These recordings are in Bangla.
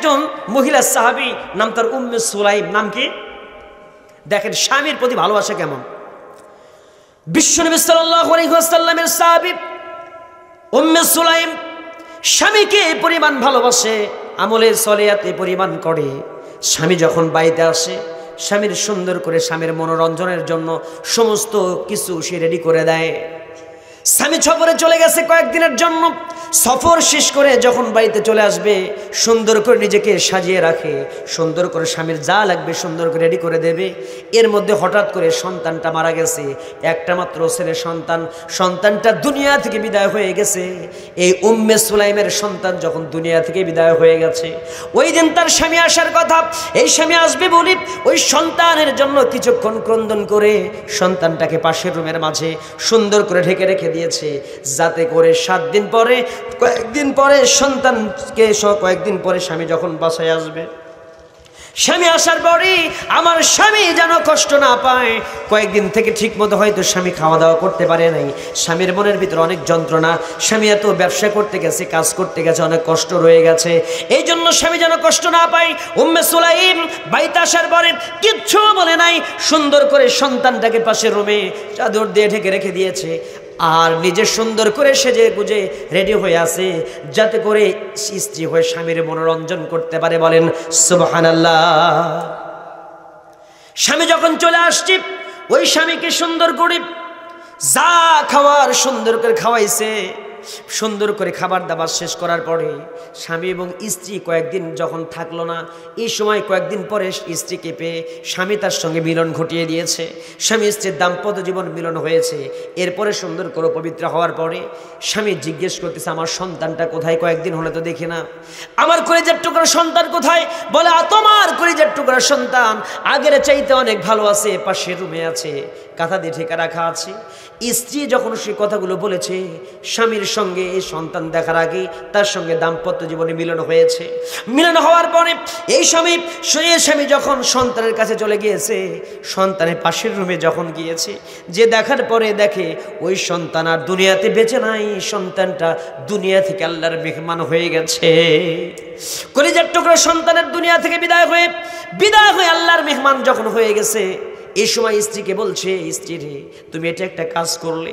একজন মহিলা সাহাবী, নাম তার উম্মে সুলাইম। নাম কি? দেখেন স্বামীর প্রতি ভালোবাসা কেমন। বিশ্বনবী সাল্লাল্লাহু আলাইহি ওয়াসাল্লামের সাহাবী উম্মে সুলাইম স্বামীকে এই পরিমাণ ভালোবাসে, আমলে সলিয়াতে পরিমাণ করে। স্বামী যখন বাড়িতে আসে, স্বামীর সুন্দর করে স্বামীর মনোরঞ্জনের জন্য সমস্ত কিছু সে রেডি করে দেয়। স্বামী সফরে চলে গেছে কয়েকদিনের জন্য, সফর শেষ করে যখন বাড়িতে চলে আসবে সুন্দর করে নিজেকে সাজিয়ে রাখে, সুন্দর করে স্বামীর যা লাগবে সুন্দর করে রেডি করে দেবে। এর মধ্যে হঠাৎ করে সন্তানটা মারা গেছে, একটা মাত্র ছেলে সন্তান। সন্তানটা দুনিয়া থেকে বিদায় হয়ে গেছে। এই উম্মে সুলাইমের সন্তান যখন দুনিয়া থেকে বিদায় হয়ে গেছে, ওই দিন তার স্বামী আসার কথা। এই স্বামী আসবে বলে ওই সন্তানের জন্য কিছুক্ষণ ক্রন্দন করে সন্তানটাকে পাশের রুমের মাঝে সুন্দর করে ঢেকে রেখে দিয়েছে, যাতে করে কয়েকদিন পরে সন্তানকে কয়েকদিন পরে স্বামী যখন বাসায় আসবে, স্বামী আসার পরে আমার স্বামী যেন কষ্ট না পায়। কয়েকদিন থেকে ঠিক মতো হয়তো স্বামী খাওয়া দাওয়া করতে পারে নাই, স্বামীর মনের ভিতরে অনেক যন্ত্রণা। স্বামী এত ব্যবসা করতে গেছে, কাজ করতে গেছে, অনেক কষ্ট রয়ে গেছে। এই জন্য স্বামী যেন কষ্ট না পায়, উম্মে সুলাইম বাড়িতে আসার পরে কিচ্ছু বলে নাই, সুন্দর করে সন্তানটাকে পাশের রুমে চাদর দিয়ে ঢেকে রেখে দিয়েছে। আর নিজে সুন্দর করে সেজে গুজে রেডি হয়ে আছে, যাতে করে স্ত্রী হয়ে স্বামীর মনোরঞ্জন করতে পারে। বলেন সুবহানাল্লাহ। স্বামী যখন চলে আসছে, ওই স্বামীকে সুন্দর করে যা খাওয়ার সুন্দর করে খাওয়াইছে। সুন্দর করে খাবার দাবার শেষ করার পরে স্বামী এবং স্ত্রী কয়েকদিন যখন থাকলো না, এই সময় কয়েকদিন পরে স্ত্রীকে পেয়ে স্বামী তার সঙ্গে মিলন ঘটিয়ে দিয়েছে। স্বামী স্ত্রীর দাম্পত্য জীবন মিলন হয়েছে। এরপরে সুন্দর করে পবিত্র হওয়ার পরে স্বামী জিজ্ঞেস করতেছে, আমার সন্তানটা কোথায়? কয়েকদিন হলে তো দেখি না। আমার কলিজার টুকরা সন্তান কোথায়? বলে, তোমার কলিজার টুকরা সন্তান আগের চাইতে অনেক ভালো আছে, পাশের রুমে আছে, কাঁথা দিয়ে ঢেকে রাখা আছে। স্ত্রী যখন সে কথাগুলো বলেছে, স্বামীর সঙ্গে এই সন্তান দেখার আগে তার সঙ্গে দাম্পত্য জীবনে মিলন হয়েছে। মিলন হওয়ার পরে এই স্বামী যখন সন্তানের কাছে চলে গিয়েছে, সন্তানের পাশের রুমে যখন গিয়েছে, যে দেখার পরে দেখে ওই সন্তান আর দুনিয়াতে বেঁচে নাই, সন্তানটা দুনিয়া থেকে আল্লাহর মেহমান হয়ে গেছে। কলিজার টুকরা সন্তানের দুনিয়া থেকে বিদায় হয়ে আল্লাহর মেহমান যখন হয়ে গেছে, এই সময় স্ত্রীকে বলছে, স্ত্রী রে, তুমি এটা একটা কাজ করলে,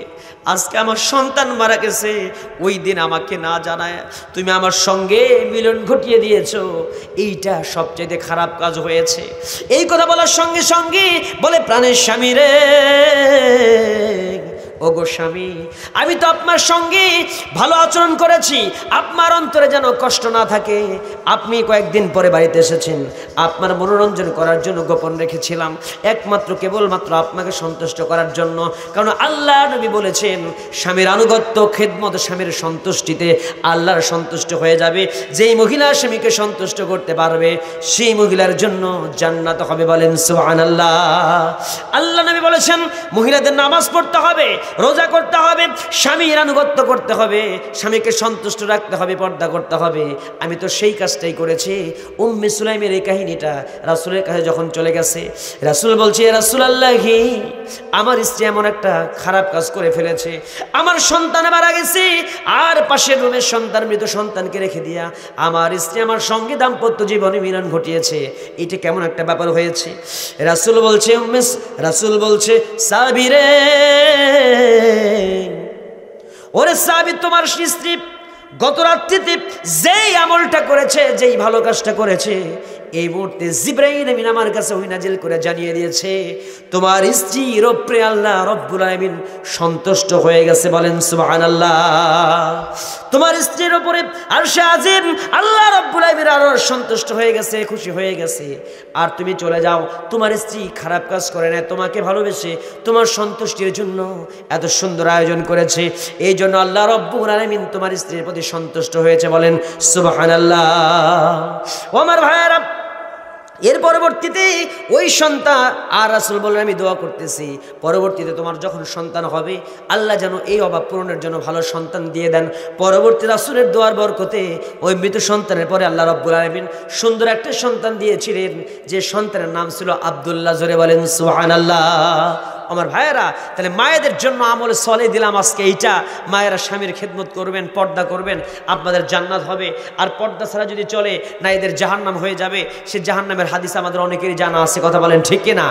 আজকে আমার সন্তান মারা গেছে, ওই দিন আমাকে না জানায় তুমি আমার সঙ্গে মিলন ঘটিয়ে দিয়েছো, এইটা সবচেয়ে খারাপ কাজ হয়েছে। এই কথা বলার সঙ্গে সঙ্গে বলে, প্রাণের স্বামী রে, ওগো স্বামী, আমি তো আপনার সঙ্গে ভালো আচরণ করেছি, আপনার অন্তরে যেন কষ্ট না থাকে। আপনি কয়েকদিন পরে বাড়িতে এসেছেন, আপনার মনোরঞ্জন করার জন্য গোপন রেখেছিলাম, একমাত্র কেবলমাত্র আপনাকে সন্তুষ্ট করার জন্য। কারণ আল্লাহ নবী বলেছেন, স্বামীর আনুগত্য, খেদমত, স্বামীর সন্তুষ্টিতে আল্লাহর সন্তুষ্ট হয়ে যাবে। যেই মহিলা স্বামীকে সন্তুষ্ট করতে পারবে, সেই মহিলার জন্য জান্নাত হবে। বলেন সুবহানাল্লাহ। আল্লাহ নবী বলেছেন, মহিলাদের নামাজ পড়তে হবে, রোজা করতে হবে, স্বামীর আনুগত্য করতে হবে, স্বামীকে সন্তুষ্ট রাখতে হবে, পর্দা করতে হবে। আমি তো সেই কাজটাই করেছি। উম্মে সুলাইমের এই কাহিনীটা রাসূলের কাছে যখন চলে গেছে, রাসূল বলছে, রাসূলুল্লাহি, আমার স্ত্রী এমন একটা খারাপ কাজ করে ফেলেছে, আমার সন্তান মারা গেছে, আর পাশের রুমের সন্তান, মৃত সন্তানকে রেখে দিয়া আমার স্ত্রী আমার সঙ্গে দাম্পত্য জীবনে মিলন ঘটিয়েছে, এটা কেমন একটা ব্যাপার হয়েছে। রাসূল বলছে, সাবিরে, ওরে সাহাবী, তোমার স্ত্রী গত রাত্রিতে যেই আমলটা করেছে, যেই ভালো কাজটা করেছে, এই মুহূর্তে জিবরাইল আমিন আমার কাছে ওহী নাজিল করে জানিয়ে দিয়েছে, তোমার স্ত্রীর উপরে আল্লাহ রব্বুল আলামিন সন্তুষ্ট হয়ে গেছে। বলেন সুবহানাল্লাহ। তোমার স্ত্রীর উপরে আরশে আজিম আল্লাহ রব্বুল আলামিন আরো সন্তুষ্ট হয়ে গেছে, খুশি হয়ে গেছে। আর তুমি চলে যাও, তোমার স্ত্রী খারাপ কাজ করে না, তোমাকে ভালোবেসে তোমার সন্তুষ্টির জন্য এত সুন্দর আয়োজন করেছে, এই জন্য আল্লাহ রব্বুল আলামিন তোমার স্ত্রীর প্রতি সন্তুষ্ট হয়েছে। বলেন সুবহানাল্লাহ। ও আমার ভাইয়েরা, এর পরবর্তীতে ওই সন্তান, আর রাসূল বললেন, আমি দোয়া করতেছি পরবর্তীতে তোমার যখন সন্তান হবে, আল্লাহ যেন এই অভাব পূরণের জন্য ভালো সন্তান দিয়ে দেন। পরবর্তী রাসূলের দোয়ার বরকতে ওই মৃত সন্তানের পরে আল্লাহ রাব্বুল আলামিন সুন্দর একটা সন্তান দিয়েছিলেন, যে সন্তানের নাম ছিল আব্দুল্লাহ। জোরে বলেন সুবহানাল্লাহ। আমার ভাইয়েরা, তাহলে মায়েদের জন্য আমলে সলে দিলাম আজকে এইটা, মায়েরা স্বামীর খেদমত করবেন, পর্দা করবেন, আপনাদের জান্নাত হবে। আর পর্দা ছাড়া যদি চলে না, এদের জাহান্নাম হয়ে যাবে। সে জাহান্নামের হাদিস আমাদের অনেকেরই জানা আছে, কথা বলেন ঠিক কিনা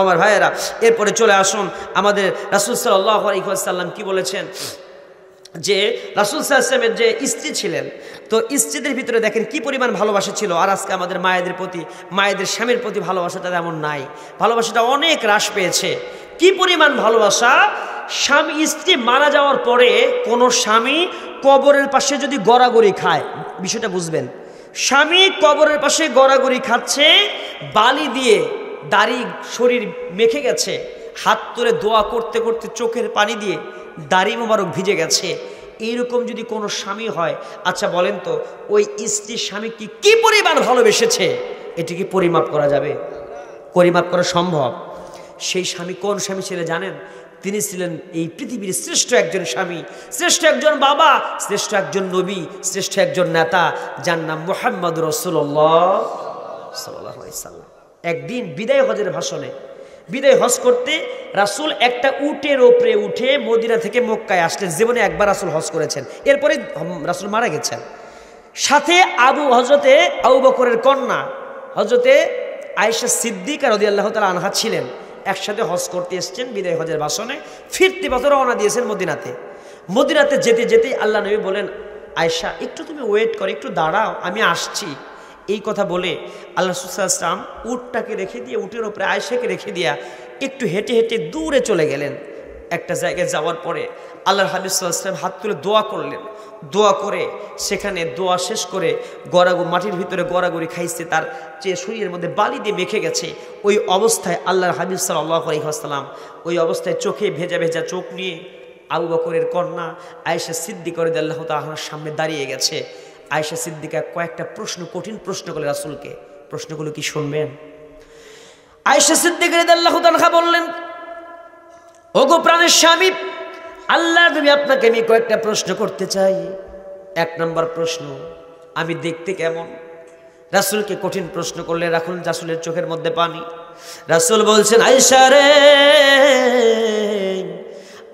আমার ভাইয়েরা। এরপরে চলে আসুন, আমাদের রাসূল সাল্লাল্লাহু আলাইহি ওয়াসাল্লাম কি বলেছেন, যে রাসূল সাল্লাল্লাহু আলাইহি ওয়াসাল্লামের যে স্ত্রী ছিলেন, তো স্ত্রীদের ভিতরে দেখেন কি পরিমাণ ভালোবাসা ছিল। আর আজকে আমাদের মায়েদের প্রতি, মায়েদের স্বামীর প্রতি ভালোবাসাটা তেমন নাই, ভালোবাসাটা অনেক হ্রাস পেয়েছে। কি পরিমাণ ভালোবাসা! স্বামী স্ত্রী মারা যাওয়ার পরে কোনো স্বামী কবরের পাশে যদি গড়াগড়ি খায়, বিষয়টা বুঝবেন, স্বামী কবরের পাশে গড়াগড়ি খাচ্ছে, বালি দিয়ে দাড়ি শরীর মেখে গেছে, হাত তুলে দোয়া করতে করতে চোখের পানি দিয়ে দাড়ি মোবারক ভিজে গেছে, এইরকম যদি কোনো স্বামী হয়, আচ্ছা বলেন তো ওই স্ত্রী স্বামীকে কি পরিমাণ ভালোবেসেছে, এটি কি পরিমাপ করা যাবে? পরিমাপ করা সম্ভব? সেই স্বামী কোন স্বামী ছিলেন জানেন? তিনি ছিলেন এই পৃথিবীর শ্রেষ্ঠ একজন স্বামী, শ্রেষ্ঠ একজন বাবা, শ্রেষ্ঠ একজন নবী, শ্রেষ্ঠ একজন নেতা, যার নাম মুহাম্মদ রাসূলুল্লাহ সাল্লাল্লাহু আলাইহি ওয়াসাল্লাম। একদিন বিদায় হজের ভাষণে, বিদায় হজ করতে রাসূল একটা উটের ওপরে উঠে মদিনা থেকে মক্কায় আসলেন। জীবনে একবার রাসূল হজ করেছেন, এরপরে রাসূল মারা গেছেন। সাথে হযরতে আবু বকরের কন্যা হযরতে আয়েশা সিদ্দিকা রাদিয়াল্লাহু তাআলা আনহা ছিলেন। একসাথে হজ করতে এসেছেন বিদায় হজের ভাষণে, ফিরতি পথে রওনা দিয়েছেন মদিনাতে। মদিনাতে যেতে যেতেই আল্লাহ নবী বলেন, আয়েশা একটু তুমি ওয়েট করো, একটু দাঁড়াও, আমি আসছি। এই কথা বলে আল্লাহ রাসূল সাল্লাল্লাহু আলাইহি ওয়াসাল্লাম উটটাকে রেখে দিয়ে, উটের ওপরে আয়েশাকে রেখে দিয়া একটু হেঁটে হেঁটে দূরে চলে গেলেন। একটা জায়গায় যাওয়ার পরে আল্লাহর হাবিব সাল্লাল্লাহু আলাইহি ওয়াসাল্লাম হাত তুলে দোয়া করলেন। দোয়া করে সেখানে দোয়া শেষ করে মাটির ভিতরে গড়াগড়ি খাইছে, তার যে শরীরের মধ্যে বালি দিয়ে মেখে গেছে, ওই অবস্থায় আল্লাহর হাবিব সাল্লাল্লাহু আলাইহি ওয়াসাল্লাম ওই অবস্থায় চোখে ভেজা ভেজা চোখ নিয়ে আবু বকরের কন্যা আয়েশা সিদ্দিকা রাদিয়াল্লাহু তাআলার সামনে দাঁড়িয়ে গেছে। আয়েশা সিদ্দিকা কয়েকটা প্রশ্ন, কঠিন প্রশ্ন করলেন রাসূলকে। প্রশ্নগুলো কি শুনবেন? আয়েশা সিদ্দিকা রাদিয়াল্লাহু তাআলা বললেন, ওগো প্রাণের স্বামী, আল্লাহ নবী আপনাকে আমি কয়েকটা প্রশ্ন করতে চাই। এক নম্বর প্রশ্ন, আমি দেখতে কেমন? রাসূলকে কঠিন প্রশ্ন করলে রাখুন রাসূলের চোখের মধ্যে পানি। রাসূল বলছেন, আয়েশা রে,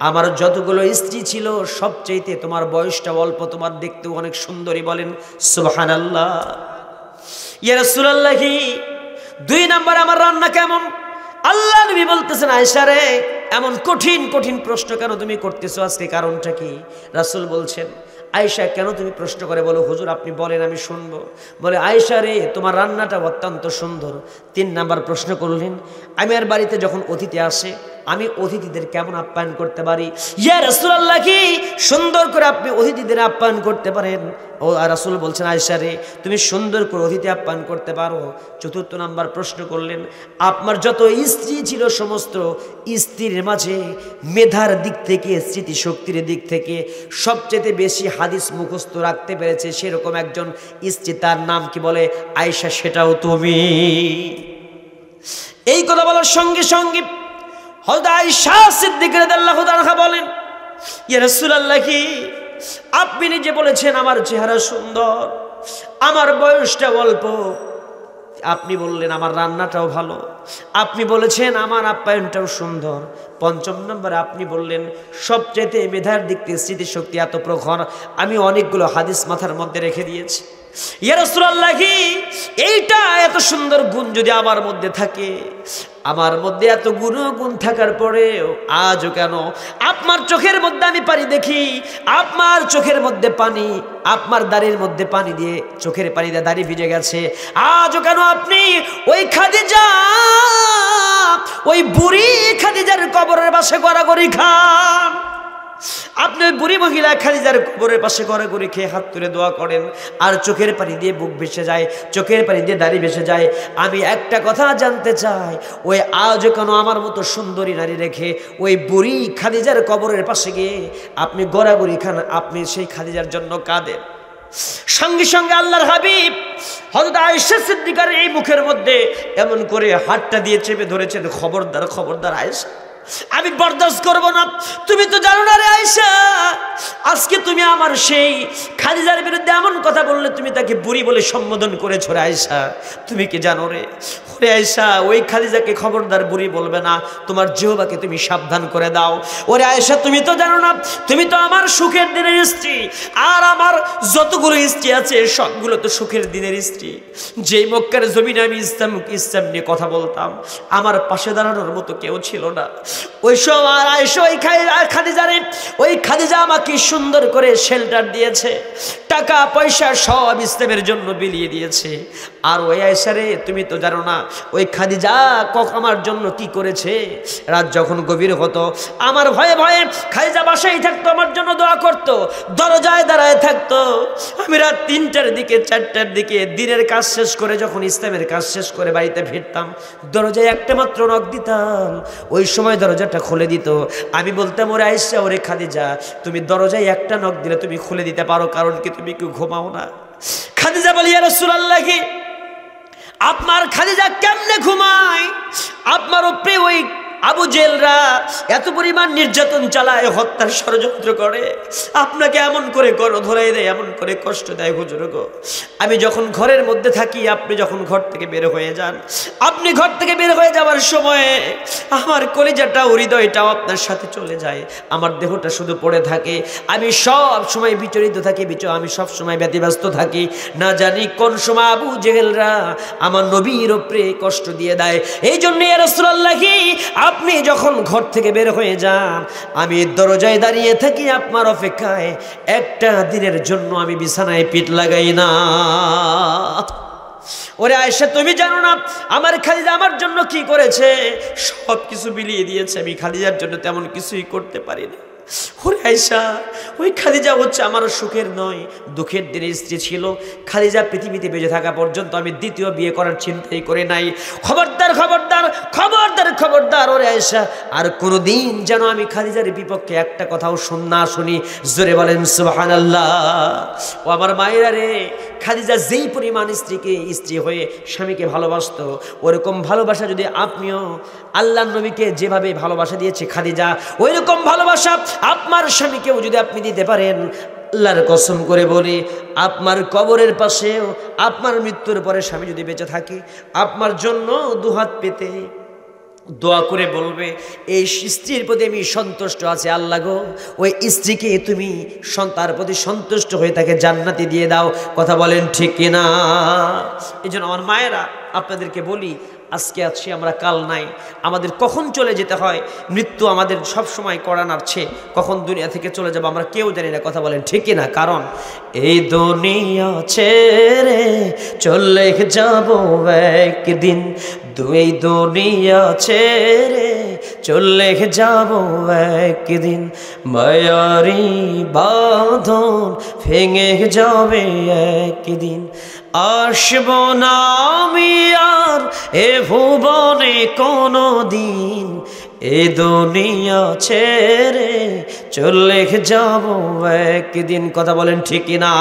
আমার যতগুলো স্ত্রী ছিল সবচাইতে তোমার বয়সটা অল্প, তোমার দেখতেও অনেক সুন্দরী। বলেন সুবহানাল্লাহ। ইয়া রাসূলুল্লাহ, কি দুই নাম্বার, আমার রান্না কেমন? আল্লাহ নবী বলতেছেন, আয়েশা রে, এমন কঠিন কঠিন প্রশ্ন কেন তুমি করতেছো আজকে, কারণটা কি? রাসূল বলছেন, আয়েশা কেন তুমি প্রশ্ন করে বলো? হুজুর আপনি বলেন, আমি শুনবো। বলে, আয়েশা রে, তোমার রান্নাটা অত্যন্ত সুন্দর। তিন নাম্বার প্রশ্ন করলেন, আমার বাড়িতে যখন অতিথি আসে আমি অতিথিদের কেমন আপ্যায়ন করতে পারি? ইয়া রাসূলুল্লাহ, কি সুন্দর করে আপনি অতিথিদের আপ্যায়ন করতে পারেন। ও রাসূল বলছেন, আয়েশা রে, তুমি সুন্দর করে অতিথি আপ্যায়ন করতে পারো। চতুর্থ নাম্বার প্রশ্ন করলেন, আপনার যত স্ত্রী ছিল সমস্ত স্ত্রীর মাঝে মেধার দিক থেকে, স্মৃতিশক্তির দিক থেকে সবচেয়ে বেশি হাদিস মুখস্থ রাখতে পেরেছে সেরকম একজন স্ত্রী, তার নাম কি? বলে, আয়েশা, সেটাও তুমি। এই কথা বলার সঙ্গে সঙ্গে হযরত আয়েশা সিদ্দিকা রাদিয়াল্লাহু তাআলা বলেন, ইয়া রাসূলুল্লাহ, কি আপনি নিজে বলেছেন আমার চেহারা সুন্দর, আমার বয়সটা অল্প, আপনি বললেন আমার রান্নাটাও ভালো, আপনি বলেছেন আমার আপ্যায়নটাও সুন্দর, পঞ্চম নম্বরে আপনি বললেন সবচেয়ে মেধার দিক থেকে স্মৃতিশক্তি এত প্রখর, আমি অনেকগুলো হাদিস মাথার মধ্যে রেখে দিয়েছি। ইয়া রাসূলুল্লাহ, কি এইটা এত সুন্দর গুণ যদি আমার মধ্যে থাকে, আমার মধ্যে এত গুণ থাকার পরেও আজও কেন আপনার চোখের মধ্যে আমি পানি দেখি, আপনার চোখের মধ্যে পানি, আপনার দাড়ির মধ্যে পানি দিয়ে, চোখের পানি দিয়ে দাড়ি ভিজে গেছে, আজও কেন আপনি ওই খাদিজা, ওই বুড়ি খাদিজার কবরের পাশে গড়াগড়ি খান? আপনি ওই বুড়ি মহিলা খাদিজার কবরের পাশে গড়াগড়ি খেয়ে হাত তুলে দোয়া করেন, আর চোখের পানি দিয়ে বুক ভেসে যায়, চোখের পানি দিয়ে দাড়ি ভেসে যায়। আমি একটা কথা জানতে চাই, ওই আজও কেন আমার মতো সুন্দরী নারী রেখে ওই বুড়ি খাদিজার কবরের পাশে গিয়ে আপনি গড়াগড়ি খান, আপনি সেই খাদিজার জন্য কাঁদেন? সঙ্গে সঙ্গে আল্লাহর হাবিব হযরত আয়েশা সিদ্দিকার এই মুখের মধ্যে এমন করে হাতটা দিয়ে চেপে ধরেছেন, খবরদার খবরদার আয়েশা, আমি বরদাস্ত করব না। তুমি তো জানো না রে আয়েশা, আজকে তুমি আমার সেই খাদিজার বিরুদ্ধে এমন কথা বললে, তুমি তাকে বুড়ি বলে সম্বোধন করেছো রে আয়েশা। তুমি কি জানো রে? ওরে আয়েশা, ওই খাদিজাকে খবরদার বুড়ি বলবে না, তোমার জিহ্বাকে তুমি সাবধান করে দাও। ওরে আয়েশা, তুমি তো জানো না, তুমি তো আমার সুখের দিনের স্ত্রী, আর আমার যতগুলো স্ত্রী আছে সবগুলো তো সুখের দিনের স্ত্রী। যেই মক্কার জমিনে আমি ইসলাম নিয়ে কথা বলতাম, আমার পাশে দাঁড়ানোর মতো কেউ ছিল না। ওই সব আর আয়েশা ওই খাদিজারে, ওই খাদিজা আমাকে সুন্দর করে শেল্টার দিয়েছে, টাকা পয়সা সব ইসলামের জন্য বিলিয়ে দিয়েছে। আর ওই আয়েশা রে, তুমি তো জানো না ওই খাদিজা আমার জন্য কি করেছে। রাত যখন গভীর হতো, আমার ভয়ে ভয়ে খাদিজা বাসায় থাকতো, আমার জন্য দোয়া করতো, দরজায় দাঁড়ায় থাকতো। আমি রাত 3টার দিকে 4টার দিকে দিনের কাজ শেষ করে, যখন ইসলামের কাজ শেষ করে বাড়িতে ফিরতাম, দরজায় একটা মাত্র নক দিতাম, ওই সময় দরজাটা খুলে দিত। আমি বলতাম, ওরে আয়েশা, ওরে খাদিজা, তুমি দরজায় একটা নক দিলে তুমি খুলে দিতে পারো, কারণ কি তুমি কি ঘুমাও না? খাদিজা বলি, ইয়া রাসূলুল্লাহ, কি আপনার খাদিজা কেমনে ঘুমায়? আপনার উপরে ওই আবু জেলরা এত পরিমাণ নির্যাতন চালায়, হত্যার ষড়যন্ত্র করে, আপনাকে এমন করে গণ ধরাই দেয়, এমন করে কষ্ট দেয়। হুজুর গো, আমি যখন ঘরের মধ্যে থাকি, আপনি যখন ঘর থেকে বের হয়ে যান, আপনি ঘর থেকে বের হয়ে যাওয়ার সময়ে আমার কলিজাটা, হৃদয়টাও আপনার সাথে চলে যায়, আমার দেহটা শুধু পড়ে থাকে, আমি সব সময় বিচলিত থাকি, আমি সব সময় ব্যতিব্যস্ত থাকি। না জানি কোন সময় আবু জেহেলরা আমার নবীর উপরে কষ্ট দিয়ে দেয়। এই জন্য ইয়া রাসূলুল্লাহ, আপনি যখন ঘর থেকে বের হয়ে যান, আমি দরজায় দাঁড়িয়ে থাকি আপনার অপেক্ষায়, একটা দিনের জন্য আমি বিছানায় পিঠ লাগাই না। ওরে আয়েশা, তুমি জানো না আমার খাদিজা আমার জন্য কি করেছে? সব কিছু বিলিয়ে দিয়েছে, আমি খাদিজার জন্য তেমন কিছুই করতে পারি না। ওরে আয়েশা, ওই খাদিজা হচ্ছে আমার সুখের নয়, দুঃখের দিনের স্ত্রী ছিল। খাদিজা পৃথিবীতে বেঁচে থাকা পর্যন্ত আমি দ্বিতীয় বিয়ে করার চিন্তাই করে নাই। খবরদার খবরদার খবরদার খবরদার ওরে আয়েশা, আর কোনোদিন যেন আমি খাদিজার বিপক্ষে একটা কথাও শুনি। জোরে বলেন সুবহানাল্লাহ। ও আমার মায়েরা রে, খাদিজা যেই পরিমাণ স্ত্রী হয়ে স্বামীকে ভালোবাসতো, ওরকম ভালোবাসা যদি আপনিও আল্লাহর নবীকে যেভাবে ভালোবাসা দিয়েছে খাদিজা, ওইরকম ভালোবাসা আপনার স্বামীকেও যদি আপনি দিতে পারেন, আল্লাহর কসম করে বলি, আপনার কবরের পাশেও, আপনার মৃত্যুর পরে স্বামী যদি বেঁচে থাকে, আপনার জন্য দুহাত পেতে দোয়া করে বলবে, এই স্ত্রীর প্রতি আমি সন্তুষ্ট আছি, আল্লাহ গো ওই স্ত্রীকে তুমি তার প্রতি সন্তুষ্ট হয়ে তাকে জান্নাতি দিয়ে দাও। কথা বলেন ঠিক কিনা? এই জন্য আমার মায়েরা, আপনাদেরকে বলি, আজকে আছি আমরা, কাল নাই। আমাদের কখন চলে যেতে হয়, মৃত্যু আমাদের সব সময় কড়া নাড়ছে, কখন দুনিয়া থেকে চলে যাব আমরা কেউ জানি না। কথা বলেন ঠিক কিনা? কারণ এই দুনিয়া ছেড়ে চলে যাব একদিন, এই দুনিয়া ছেড়ে চলে যাব একদিন, মায়ারি বাঁধন ভেঙে যাবে একদিন, আসব না আমি আর এ ভুবনে কোনো দিন, এ দুনিয়া ছেড়ে চলে যাব একদিন। কথা বলেন ঠিক কিনা?